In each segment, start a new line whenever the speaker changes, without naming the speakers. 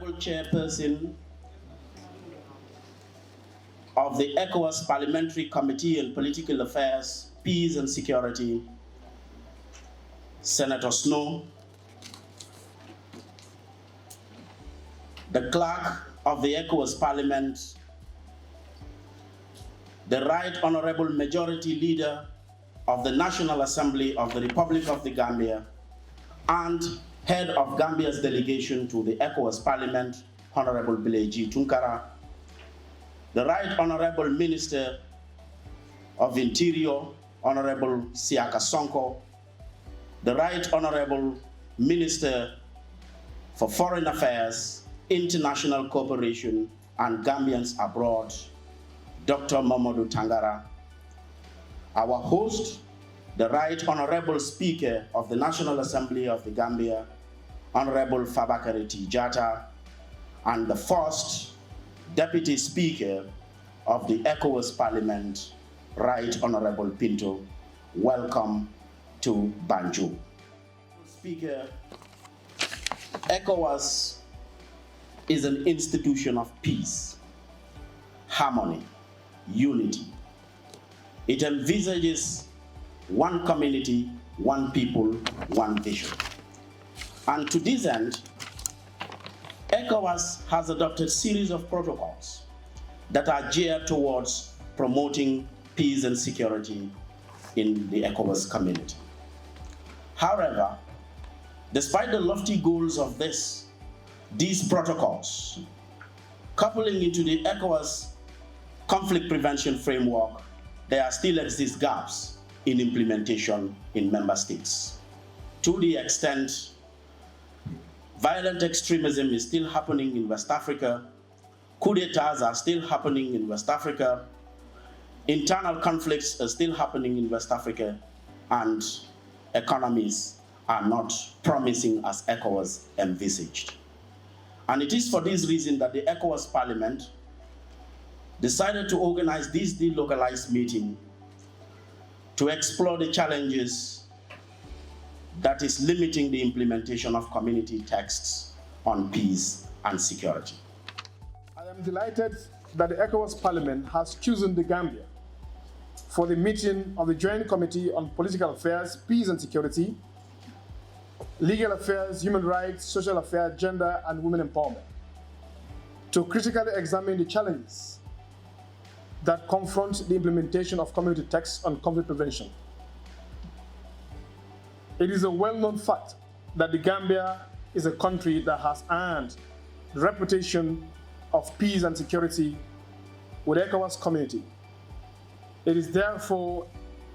Honorable Chairperson of the ECOWAS Parliamentary Committee on Political Affairs, Peace and Security, Senator Snow, the Clerk of the ECOWAS Parliament, the Right Honorable Majority Leader of the National Assembly of the Republic of the Gambia, and Head of Gambia's delegation to the ECOWAS Parliament, Honorable Bileji Tunkara, the Right Honorable Minister of Interior, Honorable Siaka Sonko, the Right Honorable Minister for Foreign Affairs, International Cooperation, and Gambians Abroad, Dr. Mamadou Tangara, our host, the Right Honorable Speaker of the National Assembly of the Gambia, Honorable Fabakary Tijata, and the first Deputy Speaker of the ECOWAS Parliament, Right Honorable Pinto. Welcome to BANJUL. Speaker, ECOWAS is an institution of peace, harmony, unity. It envisages one community, one people, one vision. And to this end, ECOWAS has adopted a series of protocols that are geared towards promoting peace and security in the ECOWAS community. However, despite the lofty goals of these protocols, coupling into the ECOWAS conflict prevention framework, there still exist gaps in implementation in member states. To the extent violent extremism is still happening in West Africa, coup d'etats are still happening in West Africa, internal conflicts are still happening in West Africa, and economies are not promising as ECOWAS envisaged. And it is for this reason that the ECOWAS Parliament decided to organize this delocalized meeting to explore the challenges that is limiting the implementation of community texts on peace and security.
I am delighted that the ECOWAS Parliament has chosen the Gambia for the meeting of the Joint Committee on Political Affairs, Peace and Security, Legal Affairs, Human Rights, Social Affairs, Gender and Women Empowerment, to critically examine the challenges that confront the implementation of community texts on conflict prevention. It is a well-known fact that the Gambia is a country that has earned the reputation of peace and security with the ECOWAS community. It is therefore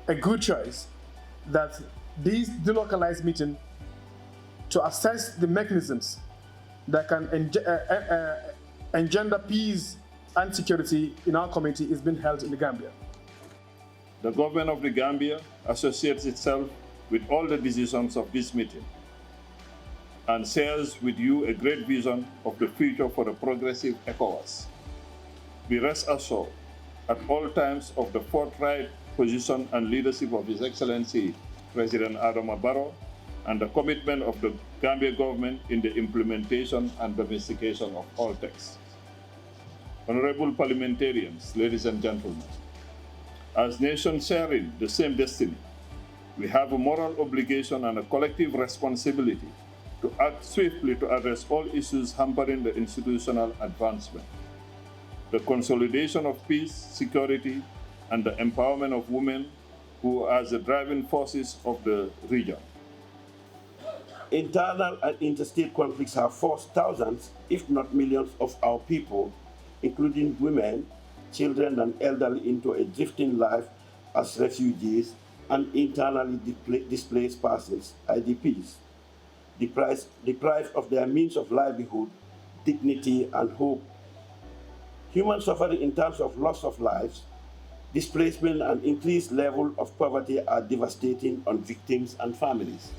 a good choice that this delocalized meeting to assess the mechanisms that can engender peace and security in our community is being held in the Gambia.
The government of the Gambia associates itself with all the decisions of this meeting and shares with you a great vision of the future for the progressive ECOWAS. We rest assured at all times of the forthright position and leadership of His Excellency President Adama Barrow and the commitment of the Gambia government in the implementation and domestication of all texts. Honorable parliamentarians, ladies and gentlemen, as nations sharing the same destiny, we have a moral obligation and a collective responsibility to act swiftly to address all issues hampering the institutional advancement, the consolidation of peace, security, and the empowerment of women who are the driving forces of the region.
Internal and interstate conflicts have forced thousands, if not millions, of our people, including women, children, and elderly, into a drifting life as refugees and internally displaced persons, IDPs, deprived of their means of livelihood, dignity, and hope. Human suffering in terms of loss of lives, displacement, and increased level of poverty are devastating on victims and families.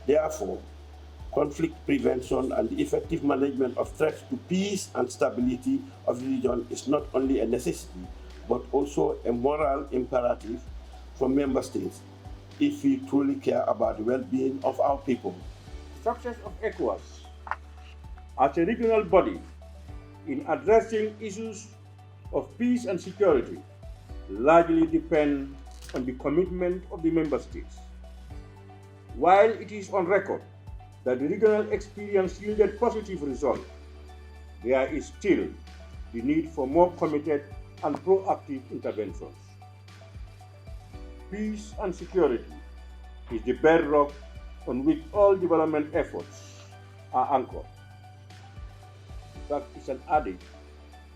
Therefore, conflict prevention and the effective management of threats to peace and stability of the region is not only a necessity, but also a moral imperative for member states if we truly care about the well-being of our people.
Structures of ECOWAS as a regional body in addressing issues of peace and security largely depend on the commitment of the member states. While it is on record that the regional experience yielded positive results, there is still the need for more committed and proactive interventions. Peace and security is the bedrock on which all development efforts are anchored. In fact, it's an adage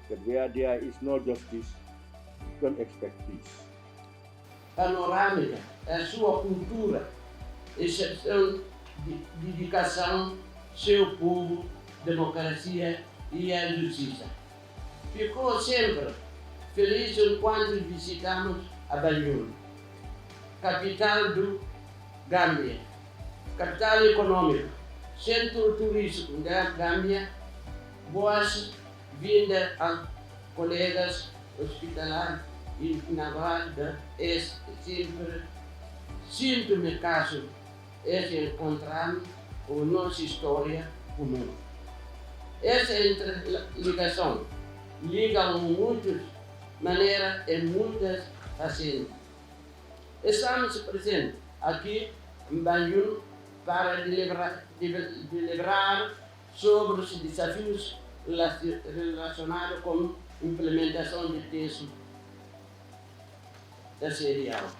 that where there is no justice, don't expect peace.
Panorâmica, a sua cultura, exceção de dedicação, seu povo, democracia e a justiça. Ficou sempre feliz enquanto visitamos a BANJUL, capital do Gâmbia, capital econômica, centro turístico da Gâmbia. Boas-vindas a colegas hospitalares e na guarda é sempre sinto-me caso é encontrar a nossa história comum. Essa interligação liga muitas maneiras e muitas facetas. Estamos presentes aqui em BANJUL para deliberar sobre os desafios relacionados com a implementação de texto da CDAO.